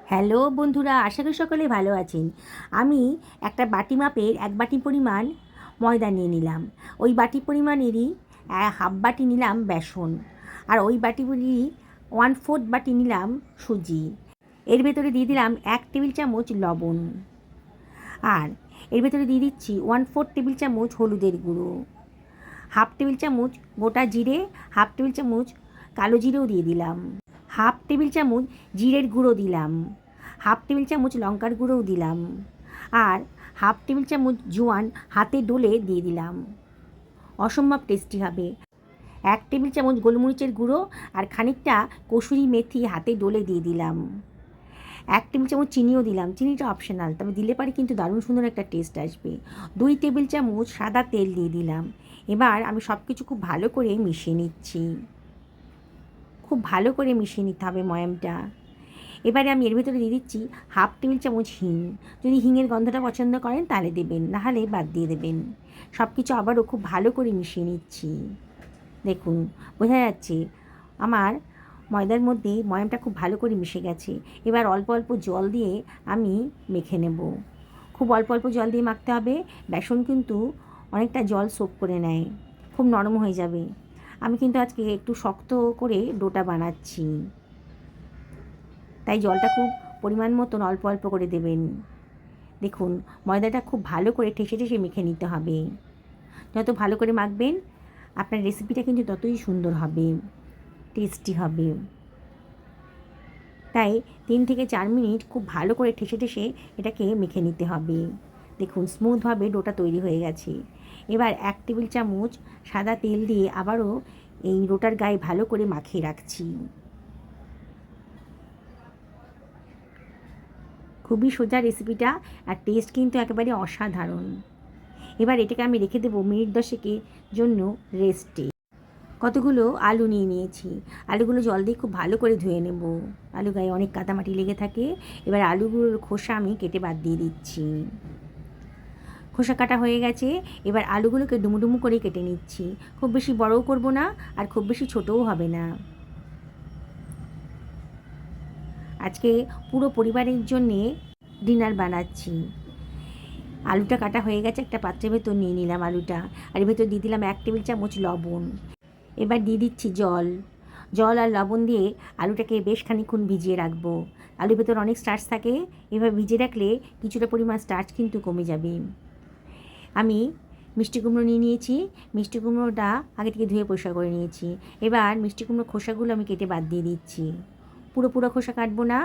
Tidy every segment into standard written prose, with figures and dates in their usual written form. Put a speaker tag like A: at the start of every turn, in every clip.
A: Hello বন্ধুরা, আশা করি সকলে ভালো আছেন। আমি একটা বাটি মাপের 1 বাটি পরিমাণ ময়দা নিয়ে নিলাম। ওই বাটি পরিমাণেরই হাফ বাটি নিলাম বেসন, আর ওই বাটিগুলি 1/4 বাটি নিলাম সুজি। এর ভেতরে দিয়ে দিলাম 1 টেবিল চামচ লবণ, আর এর ভেতরে দিয়ে দিচ্ছি 1/4 টেবিল চামচ হলুদের গুঁড়ো, হাফ টেবিল চামচ গোটা জিরে, হাফ টেবিল চামচ কালো জিরেও দিয়ে দিলাম, হাফ টেবিল চামচ জিরের গুঁড়ো দিলাম, হাফ টেবিল চামচ লঙ্কার গুঁড়োও দিলাম, আর হাফ টেবিল চামচ জোয়ান হাতে ডলে দিয়ে দিলাম। অসম্ভব টেস্টি হবে। 1 টেবিল চামচ গোলমরিচের গুঁড়ো আর খানিকটা কসুরি মেথি হাতে ডলে দিয়ে দিলাম। 1 টেবিল চামচ চিনিও দিলাম। চিনিটা অপশনাল, তবে দিলে পারে কিন্তু দারুণ সুন্দর একটা টেস্ট আসবে। 2 টেবিল চামচ সাদা তেল দিয়ে দিলাম। এবার আমি সব কিছু খুব ভালো করে মিশিয়ে নিচ্ছি। খুব ভালো করে মিশিয়ে নিতে হবে ময়ামটা। এবারে আমি এর ভেতরে দিয়ে দিচ্ছি হাফ টেবিল চামচ হিং। যদি হিঙের গন্ধটা পছন্দ করেন তাহলে দেবেন, নাহলে বাদ দিয়ে দেবেন। সব কিছু আবারও খুব ভালো করে মিশিয়ে নিচ্ছি। দেখুন, বোঝা যাচ্ছে আমার ময়দার মধ্যে ময়ামটা খুব ভালো করে মিশে গেছে। এবার অল্প অল্প জল দিয়ে আমি মেখে নেব। খুব অল্প অল্প জল দিয়ে মাখতে হবে। বেসন কিন্তু অনেকটা জল সোক করে নেয়, খুব নরম হয়ে যাবে। আমি কিন্তু আজকে একটু শক্ত করে ডোটা বানাচ্ছি, তাই জলটা খুব পরিমাণ মতন অল্প অল্প করে দেবেন। দেখুন, ময়দাটা খুব ভালো করে ঠেসে ঠেসে মেখে নিতে হবে। যত ভালো করে মাখবেন আপনার রেসিপিটা কিন্তু ততই সুন্দর হবে, টেস্টি হবে। তাই 3 থেকে 4 মিনিট খুব ভালো করে ঠেসে ঠেসে এটাকে মেখে নিতে হবে। দেখুন, স্মুথভাবে ডোটা তৈরি হয়ে গেছে। এবার 1 টেবিল চামচ সাদা তেল দিয়ে আবারও এই ডোটার গায়ে ভালো করে মাখিয়ে রাখছি। খুবই সোজা রেসিপিটা, আর টেস্ট কিন্তু একেবারে অসাধারণ। এবার এটাকে আমি রেখে দেবো মিনিট 10 জন্য রেস্টে। কতগুলো আলু নিয়ে নিয়েছি। আলুগুলো জল দিয়ে খুব ভালো করে ধুয়ে নেব। আলু গায়ে অনেক কাদামাটি লেগে থাকে। এবার আলুগুলোর খোসা আমি কেটে বাদ দিয়ে দিচ্ছি। খোসা কাটা হয়ে গেছে। এবার আলুগুলোকে ডুমুডুমু করে কেটে নিচ্ছি। খুব বেশি বড়ও করব না, আর খুব বেশি ছোটও হবে না। আজকে পুরো পরিবারের জন্যে ডিনার বানাচ্ছি। আলুটা কাটা হয়ে গেছে, একটা পাত্রের ভেতর নিয়ে নিলাম আলুটা, আর এর ভেতর দিয়ে দিলাম 1 টেবিল চামচ লবণ। এবার দিয়ে দিচ্ছি জল। জল আর লবণ দিয়ে আলুটাকে বেশ খানিকক্ষণ ভিজিয়ে রাখবো। আলুর ভেতর অনেক স্টার্চ থাকে, এবার ভিজিয়ে রাখলে কিছুটা পরিমাণ স্টার্চ কিন্তু কমে যাবে। আমি মিষ্টি কুমড়ো নিয়ে নিয়েছি। মিষ্টি কুমড়োটা আগে থেকে ধুয়ে পরিষ্কার করে নিয়েছি। এবার মিষ্টি কুমড়োর খোসাগুলো আমি কেটে বাদ দিয়ে দিচ্ছি। পুরো খোসা কাটবো না,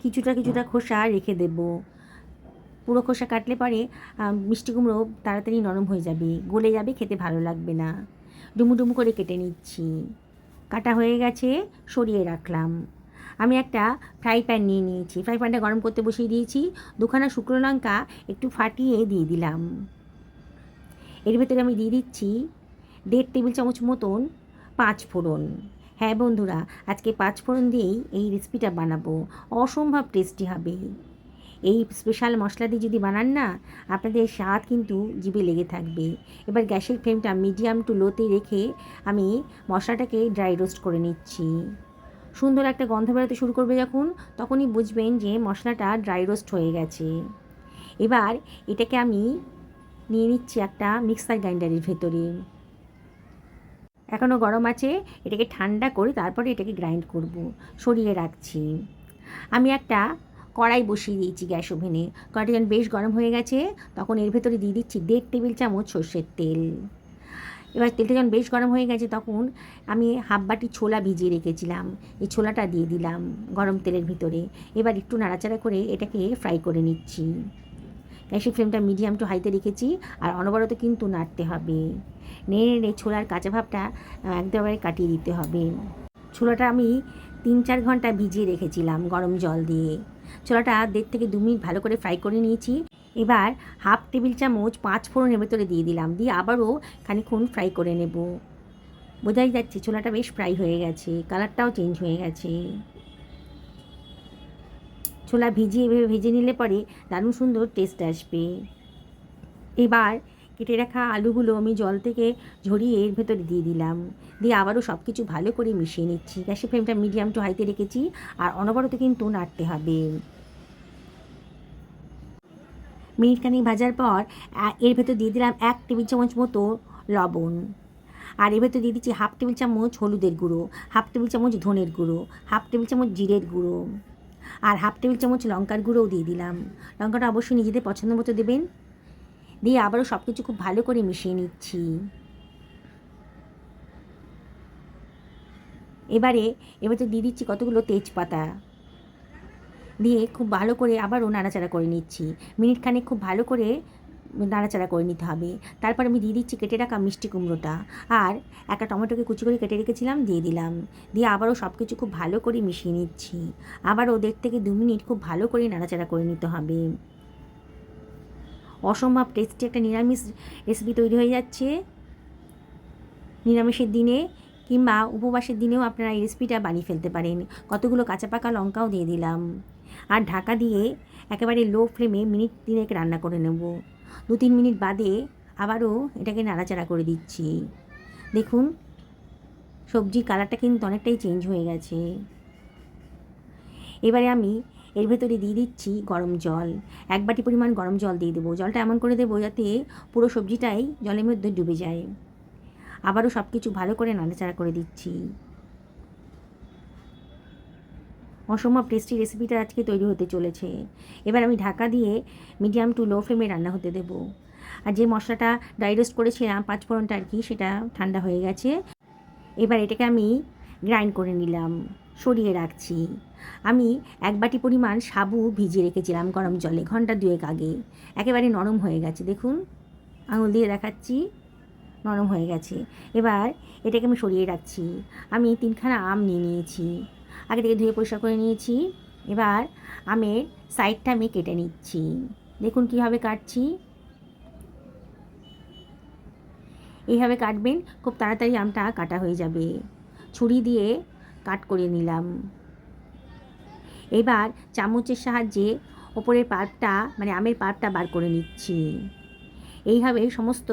A: কিছুটা কিছুটা খোসা রেখে দেবো। পুরো খোসা কাটলে পরে মিষ্টি কুমড়ো তাড়াতাড়ি নরম হয়ে যাবে, গলে যাবে, খেতে ভালো লাগবে না। ডুমু ডুমু করে কেটে নিচ্ছি। কাটা হয়ে গেছে, সরিয়ে রাখলাম। আমি একটা ফ্রাই প্যান নিয়ে নিয়েছি। ফ্রাই প্যানটা গরম করতে বসিয়ে দিয়েছি। 2খানা শুকনো লঙ্কা একটু ফাটিয়ে দিয়ে দিলাম। এর ভেতরে আমি দিয়ে দিচ্ছি 1.5 টেবিল চামচ মতন 5 ফোড়ন। হ্যাঁ বন্ধুরা, আজকে 5 ফোড়ন দিয়েই এই রেসিপিটা বানাবো। অসম্ভব টেস্টি হবে। এই স্পেশাল মশলা দিয়ে যদি বানান না, আপনাদের স্বাদ কিন্তু জিভে লেগে থাকবে। এবার গ্যাসের ফ্লেমটা মিডিয়াম টু লোতে রেখে আমি মশলাটাকে ড্রাই রোস্ট করে নিচ্ছি। সুন্দর একটা গন্ধ বেরোতে শুরু করবে যখন, তখনই বুঝবেন যে মশলাটা ড্রাই রোস্ট হয়ে গেছে। এবার এটাকে আমি নিয়ে নিচ্ছি একটা মিক্সার গ্রাইন্ডারের ভেতরে। এখনও গরম আছে, এটাকে ঠান্ডা করে তারপরে এটাকে গ্রাইন্ড করব। সরিয়ে রাখছি। আমি একটা কড়াই বসিয়ে দিয়েছি গ্যাস ওভেনে। কড়াইটা যখন বেশ গরম হয়ে গেছে, তখন এর ভেতরে দিয়ে দিচ্ছি 1.5 টেবিল চামচ সর্ষের তেল। এবার তেলটা যখন বেশ গরম হয়ে গেছে, তখন আমি হাফ বাটি ছোলা ভিজিয়ে রেখেছিলাম, এই ছোলাটা দিয়ে দিলাম গরম তেলের ভিতরে। এবার একটু নাড়াচাড়া করে এটাকে ফ্রাই করে নিচ্ছি। গ্যাসের ফ্লেমটা মিডিয়াম টু হাইতে রেখেছি, আর অনবরত কিন্তু নাড়তে হবে। নেড়ে নেড়ে ছোলার কাঁচা ভাবটা একদমই কাটিয়ে দিতে হবে। ছোলাটা আমি 3-4 ঘন্টা ভিজিয়ে রেখেছিলাম গরম জল দিয়ে। ছোলাটা 1.5 থেকে 2 মিনিট ভালো করে ফ্রাই করে নিয়েছি। এবার হাফ টেবিল চামচ 5 ফোড়নের ভেতরে দিয়ে দিলাম, দিয়ে আবারও খানিকক্ষণ ফ্রাই করে নেব। বোঝাই যাচ্ছে ছোলাটা বেশ ফ্রাই হয়ে গেছে, কালারটাও চেঞ্জ হয়ে গেছে। ছোলা ভিজিয়ে এভাবে ভেজে নিলে পরে দারুণ সুন্দর টেস্ট আসবে। এবার কেটে রাখা আলুগুলো আমি জল থেকে ঝরিয়ে এর ভেতরে দিয়ে দিলাম, দিয়ে আবারও সব কিছু ভালো করে মিশিয়ে নিচ্ছি। গ্যাসের ফ্লেমটা মিডিয়াম টু হাইতে রেখেছি, আর অনবরত কিন্তু নাড়তে হবে। মিনিটখানিক ভাজার পর এর ভেতর দিয়ে দিলাম 1 টেবিল চামচ মতো লবণ, আর এর ভেতর দিয়ে দিচ্ছি 1/2 টেবিল চামচ হলুদের গুঁড়ো, 1/2 টেবিল চামচ ধনের গুঁড়ো, 1/2 টেবিল চামচ জিরের গুঁড়ো, আর 1/2 টেবিল চামচ লঙ্কার গুঁড়োও দিয়ে দিলাম। লঙ্কাটা অবশ্যই নিজেদের পছন্দ মতো দেবেন। দিয়ে আবারও সব কিছু খুব ভালো করে মিশিয়ে নিচ্ছি। এবারে তো দিয়ে দিচ্ছি কতগুলো তেজপাতা, দিয়ে খুব ভালো করে আবারও নাড়াচাড়া করে নিচ্ছি। মিনিটখানেক খুব ভালো করে নাড়াচাড়া করে নিতে হবে। তারপর আমি দিয়ে দিচ্ছি কেটে রাখা মিষ্টি কুমড়োটা, আর একটা টমেটোকে কুচি করে কেটে রেখেছিলাম দিয়ে দিলাম। দিয়ে আবারও সব কিছু খুব ভালো করে মিশিয়ে নিচ্ছি। আবারও 1.5 থেকে 2 মিনিট খুব ভালো করে নাড়াচাড়া করে নিতে হবে। অসম্ভব টেস্টি একটা নিরামিষ রেসিপি তৈরি হয়ে যাচ্ছে। নিরামিষের দিনে কিংবা উপবাসের দিনেও আপনারা এই রেসিপিটা বানিয়ে ফেলতে পারেন। কতগুলো কাঁচা পাকা লঙ্কাও দিয়ে দিলাম, আর ঢাকা দিয়ে একেবারে লো ফ্লেমে মিনিট 3 রান্না করে নেব। 2-3 মিনিট বাদে আবারও এটাকে নাড়াচাড়া করে দিচ্ছি। দেখুন সবজির কালারটা কিন্তু অনেকটাই চেঞ্জ হয়ে গেছে। এবারে আমি এর ভেতরে দিয়ে দিচ্ছি গরম জল, 1 বাটি পরিমাণ গরম জল দিয়ে দেবো। জলটা এমন করে দেবো যাতে পুরো সবজিটাই জলের মধ্যে ডুবে যায়। আবারও সব কিছু ভালো করে নাড়াচাড়া করে দিচ্ছি। অসম্ভব টেস্টি রেসিপিটা আজকে তৈরি হতে চলেছে। এবার আমি ঢাকা দিয়ে মিডিয়াম টু লো ফ্লেমে রান্না হতে দেবো। আর যে মশলাটা ড্রাই রোস্ট করেছিলাম 5 ফোড়নটা আর কি, সেটা ঠান্ডা হয়ে গেছে। এবার এটাকে আমি গ্রাইন্ড করে নিলাম, সরিয়ে রাখছি। আমি 1 বাটি পরিমাণ সাবু ভিজিয়ে রেখেছিলাম গরম জলে ঘন্টা 2 আগে, একেবারে নরম হয়ে গেছে। দেখুন আঙুল দিয়ে দেখাচ্ছি, নরম হয়ে গেছে। এবার এটাকে আমি সরিয়ে রাখছি। আমি 3খানা আম নিয়ে নিয়েছি, আগে থেকে ধুয়ে পরিষ্কার করে নিয়েছি। এবার আমের সাইডটা আমি কেটে নিচ্ছি। দেখুন কীভাবে কাটছি। এইভাবে কাটবেন, খুব তাড়াতাড়ি আমটা কাটা হয়ে যাবে। ছুরি দিয়ে কাট করে নিলাম। এবার চামচের সাহায্যে ওপরের পাল্পটা মানে আমের পাল্পটা বার করে নিচ্ছি। এইভাবে সমস্ত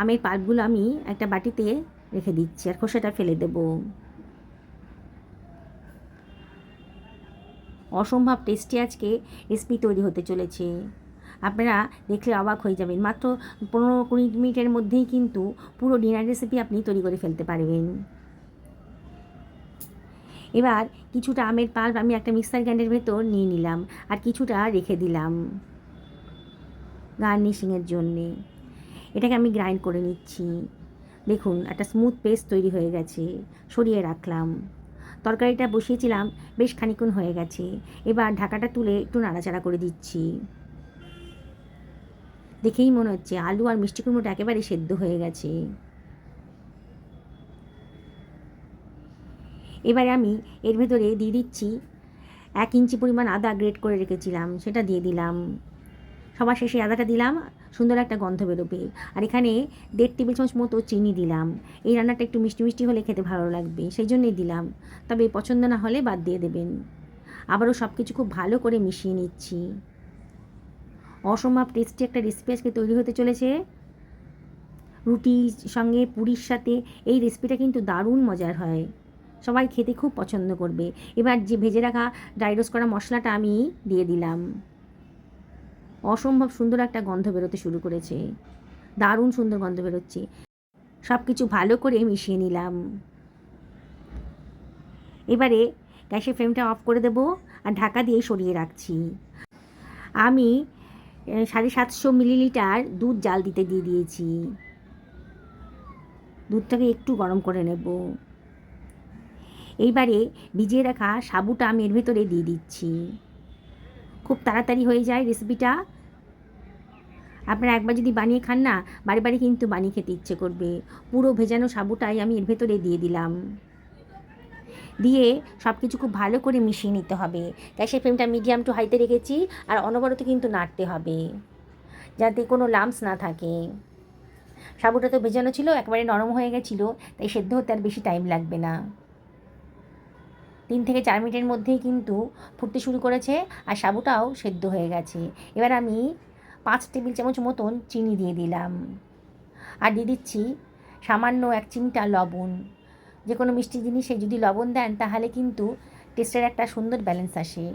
A: আমের পাল্পগুলো আমি একটা বাটিতে রেখে দিচ্ছি, আর খোসাটা ফেলে দেব। অসম্ভব টেস্টি আজকে রেসিপি তৈরি হতে চলেছে। আপনারা দেখলে অবাক হয়ে যাবেন। মাত্র 15-20 মিনিটের মধ্যেই কিন্তু পুরো ডিনার রেসিপি আপনি তৈরি করে ফেলতে পারবেন। এবার কিছুটা আমের পাল্প আমি একটা মিক্সার গ্রাইন্ডারের ভেতর নিয়ে নিলাম, আর কিছুটা রেখে দিলাম গার্নিশিংয়ের জন্যে। এটাকে আমি গ্রাইন্ড করে নিচ্ছি। দেখুন একটা স্মুথ পেস্ট তৈরি হয়ে গেছে, সরিয়ে রাখলাম। তরকারিটা বসিয়েছিলাম, বেশ খানিকক্ষণ হয়ে গেছে। এবার ঢাকাটা তুলে একটু নাড়াচাড়া করে দিচ্ছি। দেখেই মনে হচ্ছে আলু আর মিষ্টি কুমড়োটা একেবারে সেদ্ধ হয়ে গেছে। এবারে আমি এর ভেতরে দিয়ে দিচ্ছি 1 ইঞ্চি পরিমাণ আদা গ্রেট করে রেখেছিলাম, সেটা দিয়ে দিলাম। সবার শেষে আদাটা দিলাম, সুন্দর একটা গন্ধ বেরোবে। আর এখানে 1.5 টেবিল চামচ মতো চিনি দিলাম। এই রান্নাটা একটু মিষ্টি মিষ্টি হলে খেতে ভালো লাগবে, সেই জন্যই দিলাম। তবে পছন্দ না হলে বাদ দিয়ে দেবেন। আবারও সব কিছু খুব ভালো করে মিশিয়ে নিচ্ছি। অসম্ভব টেস্টি একটা রেসিপি আজকে তৈরি হতে চলেছে। রুটির সঙ্গে পুরির সাথে এই রেসিপিটা কিন্তু দারুণ মজার হয়, সবাই খেতে খুব পছন্দ করবে। এবার যে ভেজে রাখা ড্রাই রোস্ট করা মশলাটা আমি দিয়ে দিলাম। অসম্ভব সুন্দর একটা গন্ধ বেরোতে শুরু করেছে, দারুণ সুন্দর গন্ধ বেরোচ্ছে। সব কিছু ভালো করে মিশিয়ে নিলাম। এবারে গ্যাসের ফ্লেমটা অফ করে দেবো, আর ঢাকা দিয়ে সরিয়ে রাখছি। আমি 750 মিলিলিটার দুধ জাল দিতে দিয়ে দিয়েছি। দুধটাকে একটু গরম করে নেব। এইবারে ভিজিয়ে রাখা সাবুটা আমি এর ভেতরে দিয়ে দিচ্ছি। খুব তাড়াতাড়ি হয়ে যায় রেসিপিটা। আপনারা একবার যদি বানিয়ে খান না, বারে বারে কিন্তু বানিয়ে খেতে ইচ্ছে করবে। পুরো ভেজানো সাবুটাই আমি এর ভেতরে দিয়ে দিলাম। দিয়ে সব কিছু খুব ভালো করে মিশিয়ে নিতে হবে। গ্যাসের ফ্লেমটা মিডিয়াম টু হাইতে রেখেছি, আর অনবরত কিন্তু নাড়তে হবে যাতে কোনো লাম্পস না থাকে। সাবুটা তো ভেজানো ছিল, একেবারে নরম হয়ে গেছিলো, তাই সেদ্ধ হতে আর বেশি টাইম লাগবে না। 3 থেকে 4 মিনিটের মধ্যেই কিন্তু ফুটতে শুরু করেছে, আর সাবুটাও সেদ্ধ হয়ে গেছে। এবার আমি 5 টেবিল চামচ মতন চিনি দিয়ে দিলাম। আর দিয়ে দিচ্ছি সামান্য 1 চিমটা লবণ। যে কোনো মিষ্টি জিনিসে যদি লবণ দেন তাহলে কিন্তু টেস্টের একটা সুন্দর ব্যালেন্স আসে।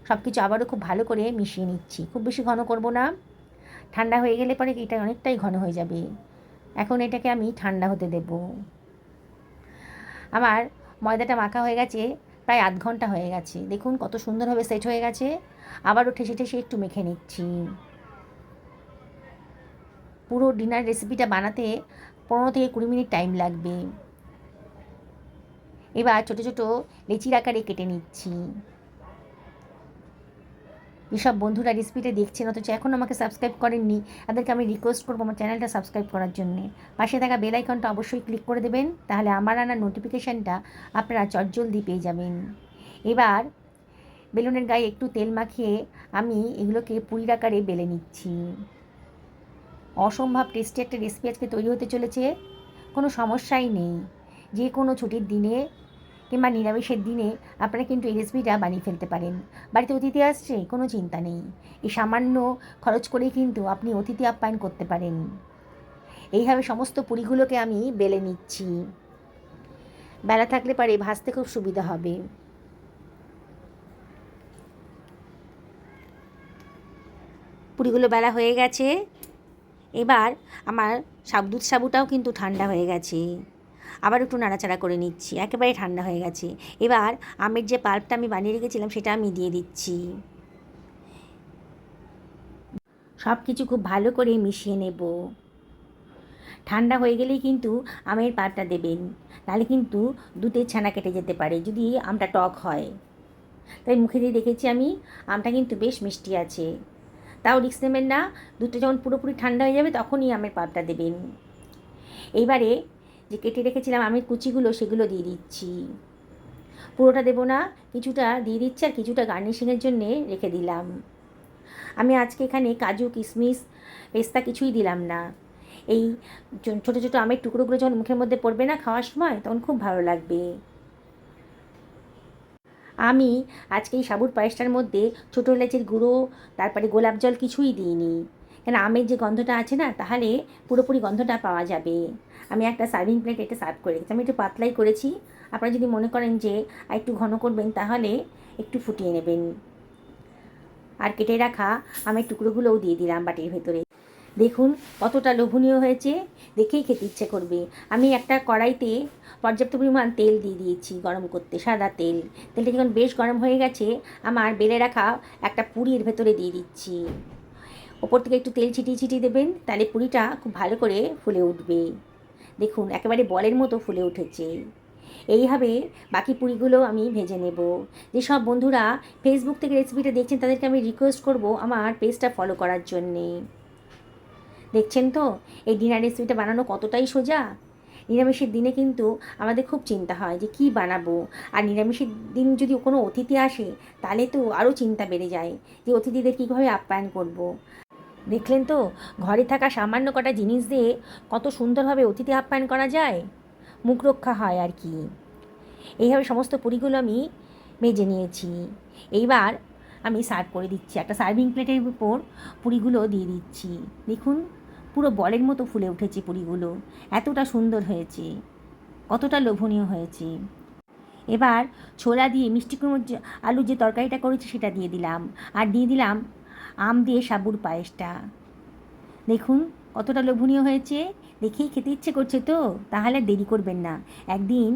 A: সব কিছু আবারও খুব ভালো করে মিশিয়ে নিচ্ছি। খুব বেশি ঘন করব না, ঠান্ডা হয়ে গেলে পরে এটা অনেকটাই ঘন হয়ে যাবে। এখন এটাকে আমি ঠান্ডা হতে দেব। আমার ময়দাটা মাখা হয়ে গেছে, প্রায় আধ ঘন্টা হয়ে গেছে। দেখুন কত সুন্দরভাবে সেট হয়ে গেছে। আবারও ঠেসে ঠেসে একটু মেখে নিচ্ছি। পুরো ডিনার রেসিপিটা বানাতে 15 থেকে 20 মিনিট টাইম লাগবে। এবার ছোটো ছোটো লেচির আকারে কেটে নিচ্ছি। যেসব বন্ধুরা রেসিপিটা দেখছেন অথচ এখনও আমাকে সাবস্ক্রাইব করেননি, তাদেরকে আমি রিকোয়েস্ট করবো আমার চ্যানেলটা সাবস্ক্রাইব করার জন্যে। পাশে থাকা বেল আইকনটা অবশ্যই ক্লিক করে দেবেন, তাহলে আমার আনার নোটিফিকেশানটা আপনারা চটজলদি পেয়ে যাবেন। এবার বেলুনের গায়ে একটু তেল মাখিয়ে আমি এগুলোকে পুরির আকারে বেলে নিচ্ছি। অসম্ভব টেস্টি একটা রেসিপি আজকে তৈরি হতে চলেছে। কোনো সমস্যাই নেই, যে কোনো ছুটির দিনে কিংবা নিরামিষের দিনে আপনারা কিন্তু এই রেসিপিটা বানিয়ে ফেলতে পারেন। বাড়িতে অতিথি আসছে, কোনো চিন্তা নেই, এই সামান্য খরচ করেই কিন্তু আপনি অতিথি আপ্যায়ন করতে পারেন। এইভাবে সমস্ত পুরিগুলোকে আমি বেলে নিচ্ছি। বেলা থাকলে পারে ভাজতে খুব সুবিধা হবে। পুরিগুলো বেলা হয়ে গেছে। এবার আমার দুধ সাবুটাও কিন্তু ঠান্ডা হয়ে গেছে। আবার একটু নাড়াচাড়া করে নিচ্ছি, একেবারে ঠান্ডা হয়ে গেছে। এবার আমের যে পাল্পটা আমি বানিয়ে রেখেছিলাম সেটা আমি দিয়ে দিচ্ছি। সব কিছু খুব ভালো করে মিশিয়ে নেব। ঠান্ডা হয়ে গেলেই কিন্তু আমের পাল্পটা দেবেন, নাহলে কিন্তু দুধের ছানা কেটে যেতে পারে যদি আমটা টক হয়। তাই মুখে দিয়ে দেখেছি আমি, আমটা কিন্তু বেশ মিষ্টি আছে। তাও রিস্ক নেবেন না, দুধটা যখন পুরোপুরি ঠান্ডা হয়ে যাবে তখনই আমের পাল্পটা দেবেন। এইবারে যে কেটে রেখেছিলাম আমের কুচিগুলো সেগুলো দিয়ে দিচ্ছি। পুরোটা দেবো না, কিছুটা দিয়ে দিচ্ছি আর কিছুটা গার্নিশিংয়ের জন্যে রেখে দিলাম। আমি আজকে এখানে কাজু, কিশমিশ, পেস্তা কিছুই দিলাম না। এই ছোটো ছোটো আমের টুকরোগুলো যখন মুখের মধ্যে পড়বে না খাওয়ার সময়, তখন খুব ভালো লাগবে। আমি আজকে এই সাবুর পায়েসটার মধ্যে ছোটো এলাচের গুঁড়ো, তারপরে গোলাপ জল কিছুই দিইনি, কেন আমের যে গন্ধটা আছে না, তাহলে পুরোপুরি গন্ধটা পাওয়া যাবে। আমি একটা সার্ভিং প্লেট এটা সার্ভ করে রেখেছি। আমি একটু পাতলাই করেছি, আপনারা যদি মনে করেন যে একটু ঘন করবেন তাহলে একটু ফুটিয়ে নেবেন। আর কেটে রাখা আমের টুকরোগুলোও দিয়ে দিলাম বাটির ভেতরে। দেখুন কতটা লোভনীয় হয়েছে, দেখেই খেতে ইচ্ছে করবে। আমি একটা কড়াইতে পর্যাপ্ত পরিমাণ তেল দিয়ে দিয়েছি গরম করতে, সাদা তেল। তেলটা যখন বেশ গরম হয়ে গেছে, আমার বেলে রাখা একটা পুরির ভেতরে দিয়ে দিচ্ছি। ওপর থেকে একটু তেল ছিটিয়ে ছিটিয়ে দেবেন, তাহলে পুরিটা খুব ভালো করে ফুলে উঠবে। দেখুন একেবারে বলের মতো ফুলে উঠেছে। এইভাবে বাকি পুরিগুলো আমি ভেজে নেব। যেসব বন্ধুরা ফেসবুক থেকে রেসিপিটা দেখছেন তাদেরকে আমি রিকোয়েস্ট করব আমার পেজটা ফলো করার জন্যে। দেখছেন তো এই ডিনার রেসিপিটা বানানো কতটাই সোজা। নিরামিষের দিনে কিন্তু আমাদের খুব চিন্তা হয় যে কী বানাবো, আর নিরামিষের দিন যদি কোনো অতিথি আসে তাহলে তো আরও চিন্তা বেড়ে যায় যে অতিথিদের কীভাবে আপ্যায়ন করব। দেখলেন তো ঘরে থাকা সামান্য কটা জিনিস দিয়ে কত সুন্দরভাবে অতিথি আপ্যায়ন করা যায়, মুখ রক্ষা হয় আর কি। এইভাবে সমস্ত পুরিগুলো আমি মেজে নিয়েছি। এইবার আমি সার্ভ করে দিচ্ছি, একটা সার্ভিং প্লেটের উপর পুরিগুলো দিয়ে দিচ্ছি। দেখুন পুরো বলের মতো ফুলে উঠেছে পুরিগুলো, এতটা সুন্দর হয়েছে, কতটা লোভনীয় হয়েছে। এবার ছোলা দিয়ে মিষ্টি কুমড়োর আলুর যে তরকারিটা করেছি সেটা দিয়ে দিলাম, আর দিয়ে দিলাম আম দিয়ে সাবুর পায়েসটা। দেখুন কতটা লোভনীয় হয়েছে, দেখেই খেতে ইচ্ছে করছে তো। তাহলে দেরি করবেন না, একদিন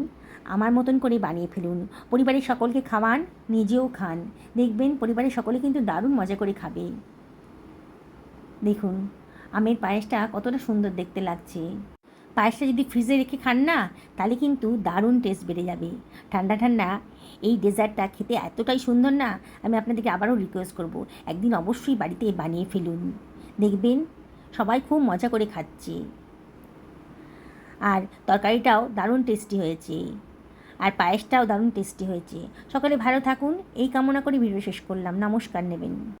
A: আমার মতন করে বানিয়ে ফেলুন, পরিবারের সকলকে খাওয়ান, নিজেও খান, দেখবেন পরিবারের সকলে কিন্তু দারুণ মজা করে খাবে। দেখুন আমের পায়েসটা কতটা সুন্দর দেখতে লাগছে। পায়েসটা যদি ফ্রিজে রেখে খান না, তাহলে কিন্তু দারুণ টেস্ট বেড়ে যাবে। ঠান্ডা ঠান্ডা এই ডেজার্টটা খেতে এতটাই সুন্দর না, আমি আপনাদেরকে আবারও রিকোয়েস্ট করব একদিন অবশ্যই বাড়িতে বানিয়ে ফেলুন, দেখবেন সবাই খুব মজা করে খাচ্ছে। আর তরকারিটাও দারুণ টেস্টি হয়েছে, আর পায়েসটাও দারুণ টেস্টি হয়েছে। সকলে ভালো থাকুন এই কামনা করে ভিডিও শেষ করলাম। নমস্কার নেবেন।